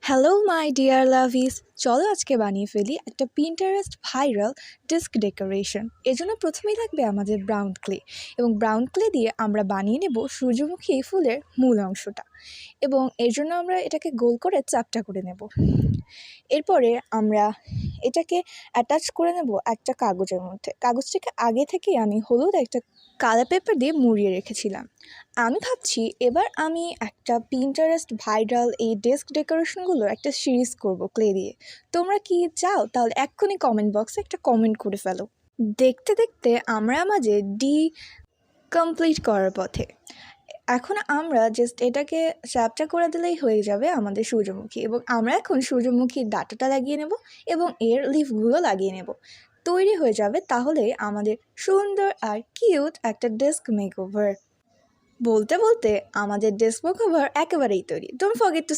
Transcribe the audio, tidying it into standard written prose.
Hello my dear লাভিস, চলো আজকে বানিয়ে ফেলি একটা পিন্টারেস্ট ভাইরাল ডিস্ক ডেকোরেশন। এজন্য প্রথমেই থাকবে আমাদের ব্রাউন ক্লে, এবং ব্রাউন ক্লে দিয়ে আমরা বানিয়ে নেব সূর্যমুখী ফুলের মূল অংশটা, এবং এর জন্য আমরা এটাকে গোল করে চাপটা করে নেব। এরপরে আমরা এটাকে অ্যাটাচ করে নেব একটা কাগজের মধ্যে। কাগজটাকে আগে থেকেই আমি হলুদ একটা কালার পেপার দিয়ে মুড়িয়ে রেখেছিলাম। আমি ভাবছি এবার আমি একটা পিন্টারেস্ট ভাইরাল এই ডেস্ক ডেকোরেশনগুলো একটা সিরিজ করব ক্লে দিয়ে। তোমরা কি চাও? তাহলে এক্ষুনি কমেন্ট বক্সে একটা কমেন্ট করে ফেলো। দেখতে দেখতে আমরা আমাদের কমপ্লিট করার পথে। এখন আমরা জাস্ট এটাকে স্যাপটা করে দিলেই হয়ে যাবে আমাদের সূর্যমুখী, এবং আমরা এখন সূর্যমুখীর ডাঁটাটা লাগিয়ে নেব এবং এর লিফগুলো লাগিয়ে নেব। তৈরি হয়ে যাবে তাহলে আমাদের সুন্দর আর কিউট একটা ডেস্ক মেকওভার। বলতে বলতে আমাদের ডেস্ক মেকওভার একেবারেই তৈরি। Don't forget to